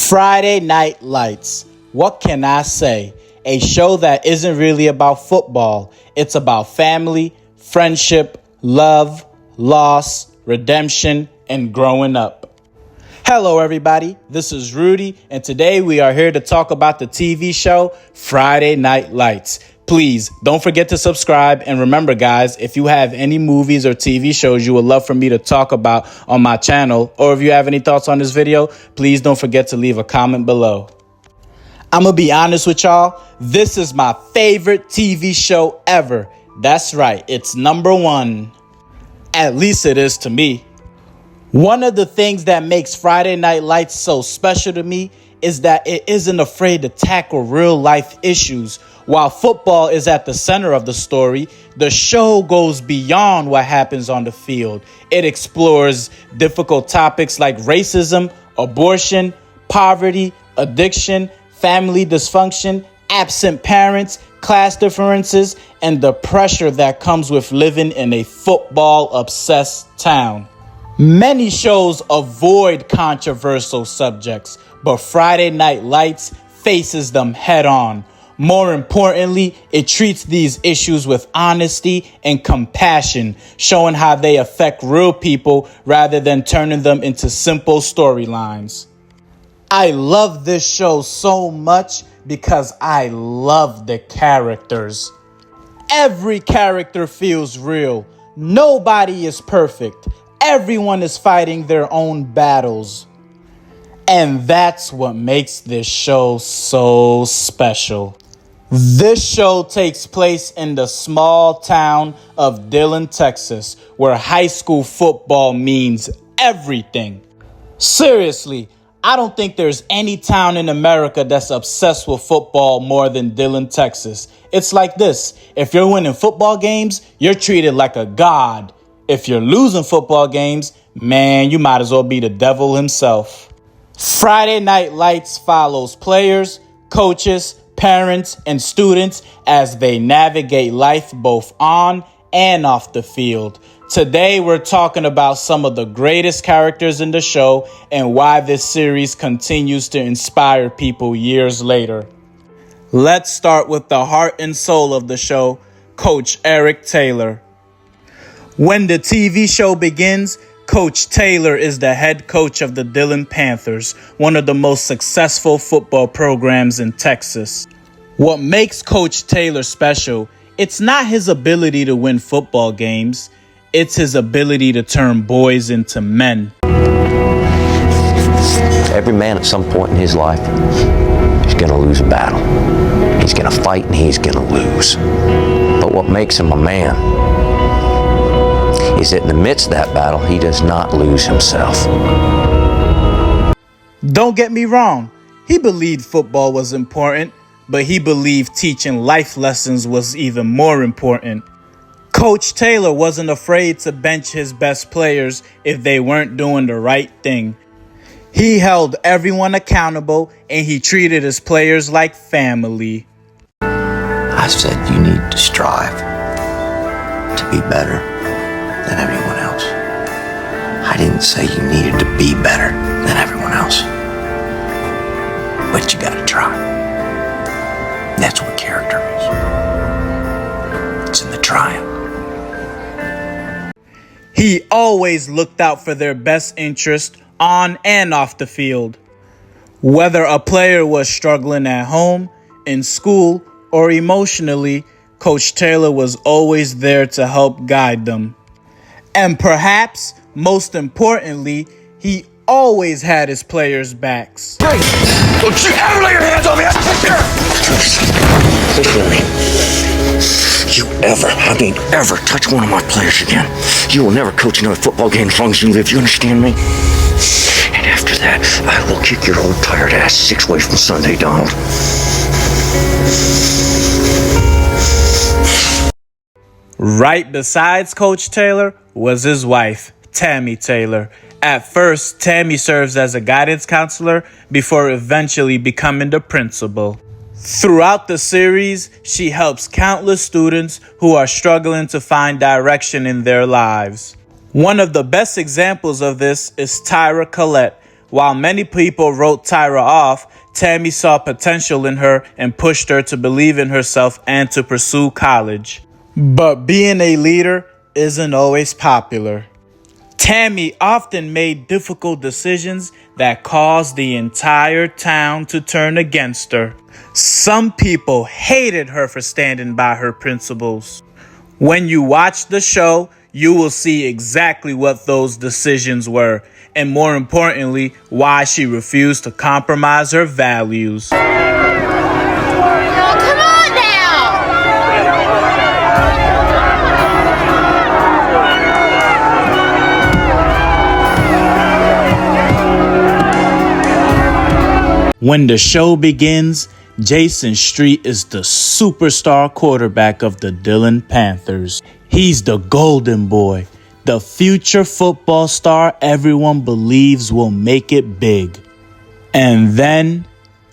Friday Night Lights. What can I say? A show that isn't really about football. It's about family, friendship, love, loss, redemption, and growing up. Hello, everybody. This is Rudy, and today we are here to talk about the TV show Friday Night Lights. Please don't forget to subscribe. And remember, guys, if you have any movies or TV shows you would love for me to talk about on my channel, or if you have any thoughts on this video, please don't forget to leave a comment below. I'm going to be honest with y'all. This is my favorite TV show ever. That's right. It's number one. At least it is to me. One of the things that makes Friday Night Lights so special to me is that it isn't afraid to tackle real life issues. While football is at the center of the story, the show goes beyond what happens on the field. It explores difficult topics like racism, abortion, poverty, addiction, family dysfunction, absent parents, class differences, and the pressure that comes with living in a football-obsessed town. Many shows avoid controversial subjects, but Friday Night Lights faces them head-on. More importantly, it treats these issues with honesty and compassion, showing how they affect real people rather than turning them into simple storylines. I love this show so much because I love the characters. Every character feels real. Nobody is perfect. Everyone is fighting their own battles. And that's what makes this show so special. This show takes place in the small town of Dillon, Texas, where high school football means everything. Seriously, I don't think there's any town in America that's obsessed with football more than Dillon, Texas. It's like this. If you're winning football games, you're treated like a god. If you're losing football games, man, you might as well be the devil himself. Friday Night Lights follows players, coaches, parents, and students as they navigate life both on and off the field. Today, we're talking about some of the greatest characters in the show and why this series continues to inspire people years later. Let's start with the heart and soul of the show, Coach Eric Taylor. When the TV show begins, Coach Taylor is the head coach of the Dillon Panthers, one of the most successful football programs in Texas. What makes Coach Taylor special, it's not his ability to win football games, it's his ability to turn boys into men. Every man at some point in his life is going to lose a battle. He's going to fight and he's going to lose. But what makes him a man is that in the midst of that battle, he does not lose himself. Don't get me wrong. He believed football was important, but he believed teaching life lessons was even more important. Coach Taylor wasn't afraid to bench his best players if they weren't doing the right thing. He held everyone accountable, and he treated his players like family. I said you need to strive to be better than everyone else. I didn't say you needed to be better than everyone else. But you gotta try. That's what character is. It's in the trying. He always looked out for their best interest on and off the field. Whether a player was struggling at home, in school, or emotionally, Coach Taylor was always there to help guide them. And perhaps, most importantly, he always had his players' backs. Hey, don't you ever lay your hands on me! Listen to me. You ever touch one of my players again, you will never coach another football game as long as you live. You understand me? And after that, I will kick your old tired ass 6 ways from Sunday, Donald. Right besides Coach Taylor was his wife, Tammy Taylor. At first, Tammy serves as a guidance counselor before eventually becoming the principal. Throughout the series, she helps countless students who are struggling to find direction in their lives. One of the best examples of this is Tyra Collette. While many people wrote Tyra off, Tammy saw potential in her and pushed her to believe in herself and to pursue college. But being a leader isn't always popular. Tammy often made difficult decisions that caused the entire town to turn against her. Some people hated her for standing by her principles. When you watch the show, you will see exactly what those decisions were, and more importantly, why she refused to compromise her values. Oh, come on now! When the show begins, Jason Street is the superstar quarterback of the Dillon Panthers. He's the golden boy, the future football star everyone believes will make it big. And then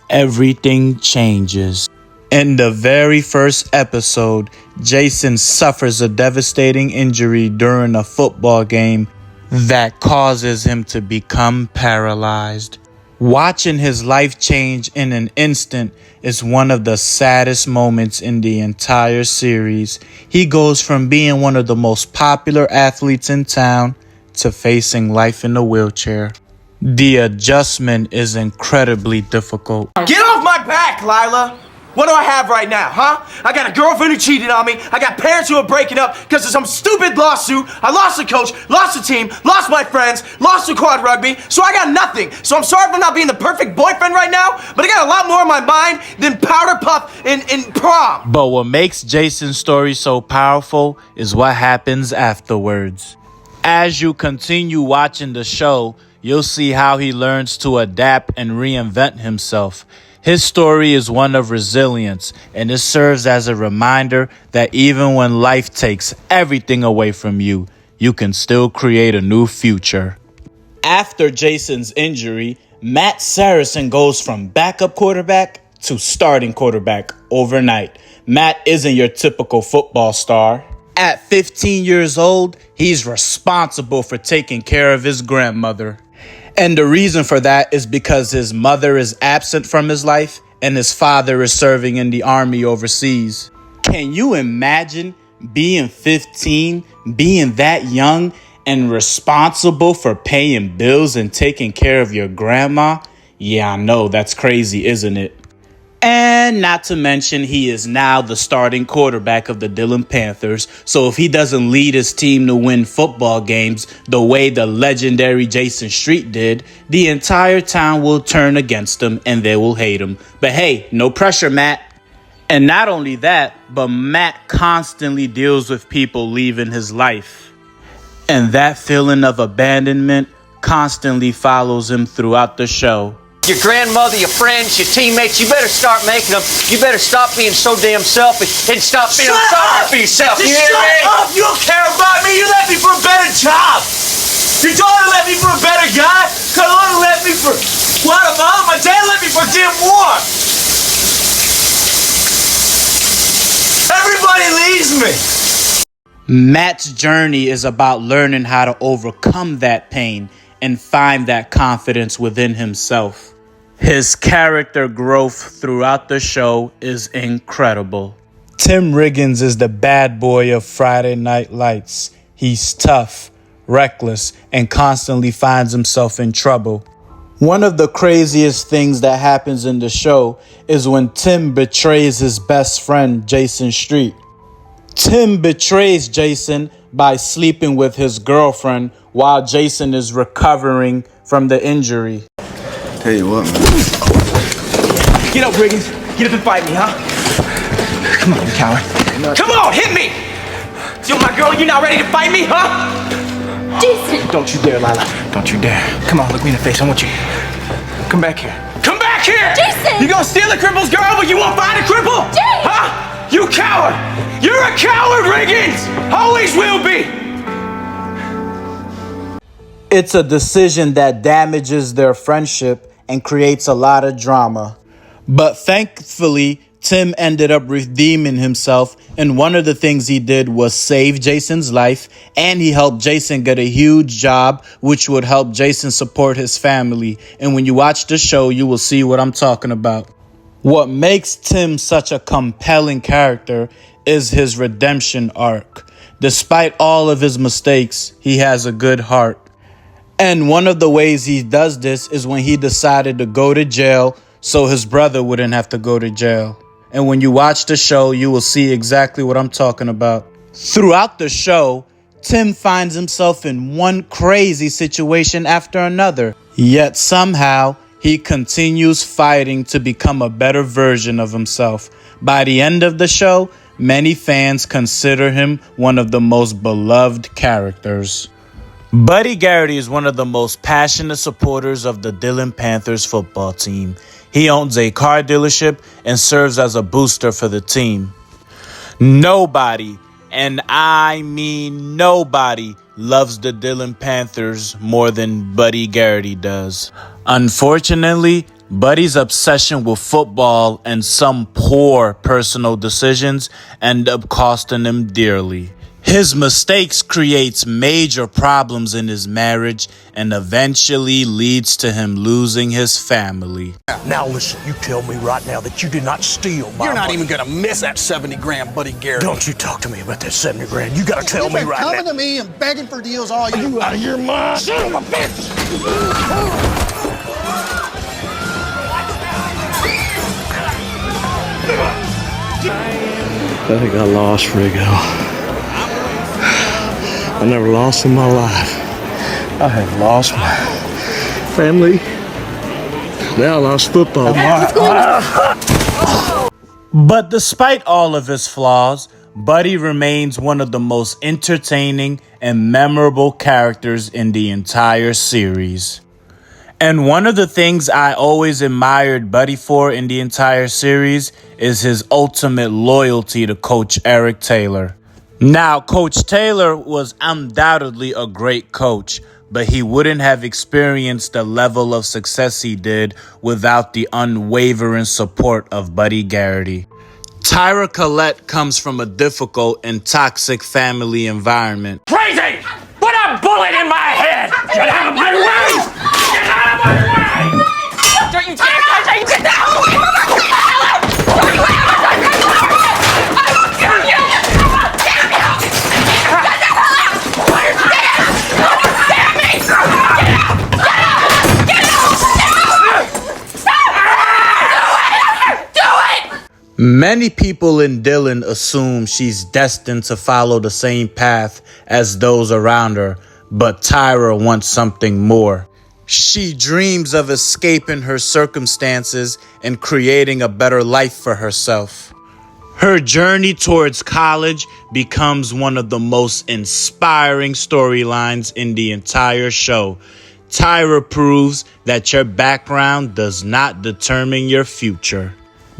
everything changes. In the very first episode, Jason suffers a devastating injury during a football game that causes him to become paralyzed. Watching his life change in an instant is one of the saddest moments in the entire series. He goes from being one of the most popular athletes in town to facing life in a wheelchair. The adjustment is incredibly difficult. Get off my back, Lila! What do I have right now, huh? I got a girlfriend who cheated on me. I got parents who are breaking up because of some stupid lawsuit. I lost a coach, lost a team, lost my friends, lost to quad rugby, so I got nothing. So I'm sorry for not being the perfect boyfriend right now, but I got a lot more on my mind than powder puff in prom. But what makes Jason's story so powerful is what happens afterwards. As you continue watching the show, you'll see how he learns to adapt and reinvent himself. His story is one of resilience, and it serves as a reminder that even when life takes everything away from you, you can still create a new future. After Jason's injury, Matt Saracen goes from backup quarterback to starting quarterback overnight. Matt isn't your typical football star. At 15 years old, he's responsible for taking care of his grandmother. And the reason for that is because his mother is absent from his life and his father is serving in the army overseas. Can you imagine being 15, being that young, and responsible for paying bills and taking care of your grandma? Yeah, I know, that's crazy, isn't it? And not to mention, he is now the starting quarterback of the Dillon Panthers. So if he doesn't lead his team to win football games the way the legendary Jason Street did, the entire town will turn against him and they will hate him. But hey, no pressure, Matt. And not only that, but Matt constantly deals with people leaving his life. And that feeling of abandonment constantly follows him throughout the show. Your grandmother, your friends, your teammates, you better start making them. You better stop being so damn selfish and stop feeling sorry for yourself. Just you hear shut me? up! You don't care about me. You left me for a better job. Your daughter left me for a better guy. Carlota left me for Guatemala. My dad left me for damn war. Everybody leaves me. Matt's journey is about learning how to overcome that pain and find that confidence within himself. His character growth throughout the show is incredible. Tim Riggins is the bad boy of Friday Night Lights. He's tough, reckless, and constantly finds himself in trouble. One of the craziest things that happens in the show is when Tim betrays his best friend, Jason Street. Tim betrays Jason by sleeping with his girlfriend while Jason is recovering from the injury. Tell you what, man. Get up, Riggins. Get up and fight me, huh? Come on, you coward. Come on, hit me! Still my girl, you not ready to fight me, huh? Jason! Don't you dare, Lila. Don't you dare. Come on, look me in the face. I want you. Come back here. Come back here! Jason! You gonna steal a cripple's girl, but you won't find a cripple? Jason! Huh? You coward! You're a coward, Riggins! Always will be! It's a decision that damages their friendship and creates a lot of drama. But thankfully, Tim ended up redeeming himself, and one of the things he did was save Jason's life, and he helped Jason get a huge job, which would help Jason support his family. And when you watch the show, you will see what I'm talking about. What makes Tim such a compelling character is his redemption arc. Despite all of his mistakes, he has a good heart. And one of the ways he does this is when he decided to go to jail so his brother wouldn't have to go to jail. And when you watch the show, you will see exactly what I'm talking about. Throughout the show, Tim finds himself in one crazy situation after another. Yet somehow, he continues fighting to become a better version of himself. By the end of the show, many fans consider him one of the most beloved characters. Buddy Garrity is one of the most passionate supporters of the Dillon Panthers football team. He owns a car dealership and serves as a booster for the team. Nobody, and I mean nobody, loves the Dillon Panthers more than Buddy Garrity does. Unfortunately, Buddy's obsession with football and some poor personal decisions end up costing him dearly. His mistakes creates major problems in his marriage and eventually leads to him losing his family. Now listen, you tell me right now that you did not steal my You're not money. even gonna miss that 70 grand, Buddy Garrity. Don't you talk to me about that 70 grand. You gotta tell You've me been right coming now. to me and begging for deals all year. You out of your mind? Son of a bitch! I think I lost Rigo. I never lost in my life. I have lost my family. Now I lost football. But despite all of his flaws, Buddy remains one of the most entertaining and memorable characters in the entire series. And one of the things I always admired Buddy for in the entire series is his ultimate loyalty to Coach Eric Taylor. Now, Coach Taylor was undoubtedly a great coach, but he wouldn't have experienced the level of success he did without the unwavering support of Buddy Garrity. Tyra Collette comes from a difficult and toxic family environment. Crazy! Put a bullet in my head! Get out of my way! Get out of my way! Don't you dare! You get down! Many people in Dillon assume she's destined to follow the same path as those around her, but Tyra wants something more. She dreams of escaping her circumstances and creating a better life for herself. Her journey towards college becomes one of the most inspiring storylines in the entire show. Tyra proves that your background does not determine your future.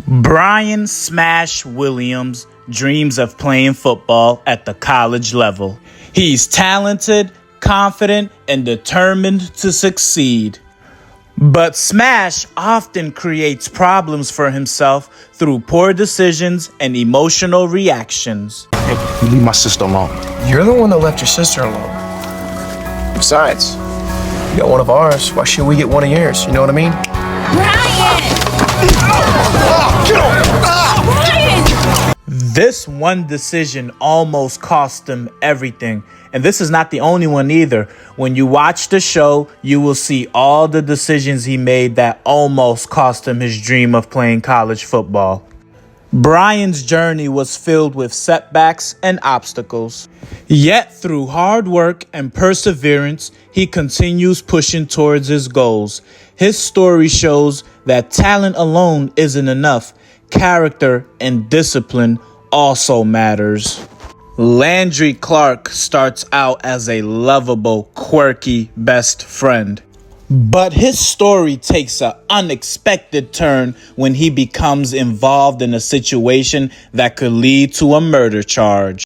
Brian Smash Williams dreams of playing football at the college level. He's talented, confident, and determined to succeed. But Smash often creates problems for himself through poor decisions and emotional reactions. Hey, you leave my sister alone. You're the one that left your sister alone. Besides, you got one of ours. Why should we get one of yours? You know what I mean? Brian! This one decision almost cost him everything. And this is not the only one either. When you watch the show, you will see all the decisions he made that almost cost him his dream of playing college football. Brian's journey was filled with setbacks and obstacles. Yet through hard work and perseverance, he continues pushing towards his goals. His story shows that talent alone isn't enough. Character and discipline also matters. Landry Clark starts out as a lovable, quirky best friend. But his story takes an unexpected turn when he becomes involved in a situation that could lead to a murder charge.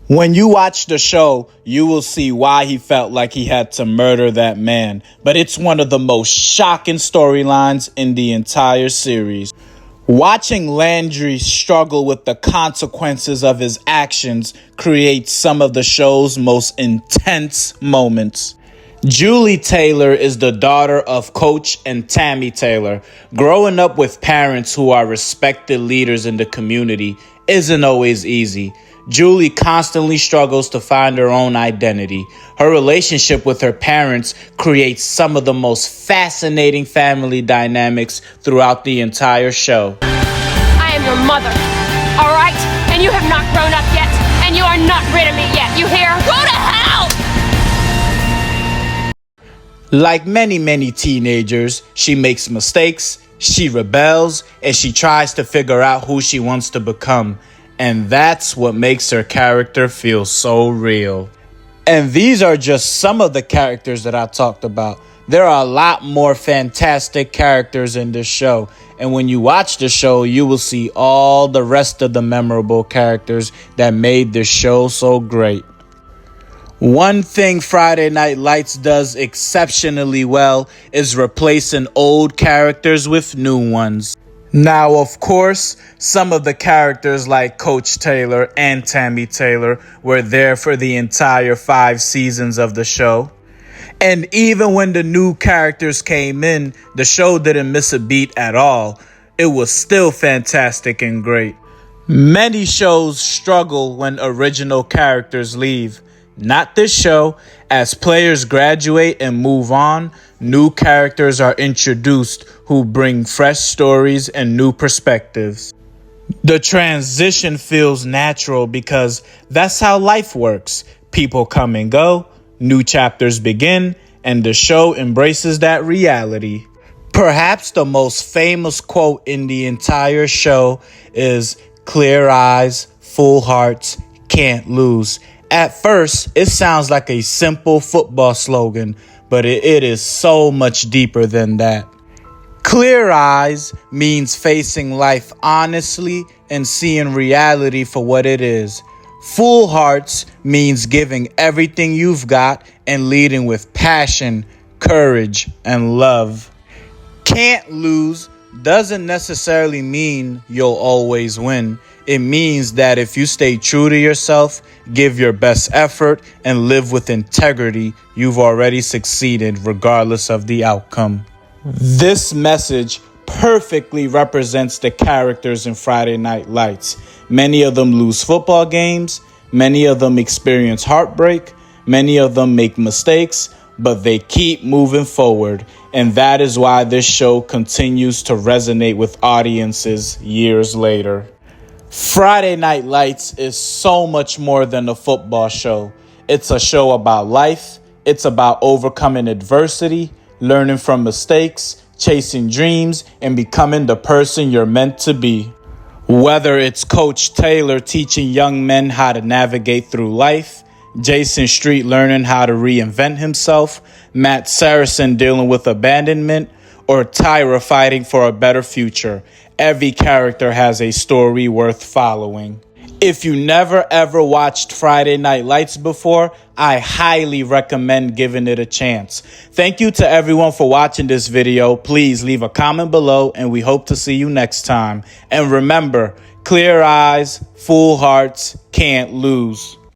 When you watch the show, you will see why he felt like he had to murder that man, but it's one of the most shocking storylines in the entire series. Watching Landry struggle with the consequences of his actions creates some of the show's most intense moments. Julie Taylor is the daughter of Coach and Tammy Taylor. Growing up with parents who are respected leaders in the community isn't always easy. Julie constantly struggles to find her own identity. Her relationship with her parents creates some of the most fascinating family dynamics throughout the entire show. I am your mother, all right? And you have not grown up yet, and you are not rid of me yet. You hear? Go to hell! Like many teenagers, she makes mistakes, she rebels, and she tries to figure out who she wants to become. And that's what makes her character feel so real. And these are just some of the characters that I talked about. There are a lot more fantastic characters in this show. And when you watch the show, you will see all the rest of the memorable characters that made this show so great. One thing Friday Night Lights does exceptionally well is replacing old characters with new ones. Now, of course, some of the characters like Coach Taylor and Tammy Taylor were there for the entire 5 seasons of the show. And even when the new characters came in, the show didn't miss a beat at all. It was still fantastic and great. Many shows struggle when original characters leave. Not this show. As players graduate and move on, new characters are introduced who bring fresh stories and new perspectives. The transition feels natural because that's how life works. People come and go, new chapters begin, and the show embraces that reality. Perhaps the most famous quote in the entire show is "Clear eyes, full hearts, can't lose." At first, it sounds like a simple football slogan, but it is so much deeper than that. Clear eyes means facing life honestly and seeing reality for what it is. Full hearts means giving everything you've got and leading with passion, courage, and love. Can't lose doesn't necessarily mean you'll always win. It means that if you stay true to yourself, give your best effort, and live with integrity, you've already succeeded regardless of the outcome. This message perfectly represents the characters in Friday Night Lights. Many of them lose football games, many of them experience heartbreak, many of them make mistakes, but they keep moving forward. And that is why this show continues to resonate with audiences years later. Friday Night Lights is so much more than a football show. It's a show about life. It's about overcoming adversity, learning from mistakes, chasing dreams, and becoming the person you're meant to be. Whether it's Coach Taylor teaching young men how to navigate through life, Jason Street learning how to reinvent himself, Matt Saracen dealing with abandonment, or Tyra fighting for a better future, every character has a story worth following. If you never ever watched Friday Night Lights before, I highly recommend giving it a chance. Thank you to everyone for watching this video. Please leave a comment below and we hope to see you next time. And remember, clear eyes, full hearts, can't lose.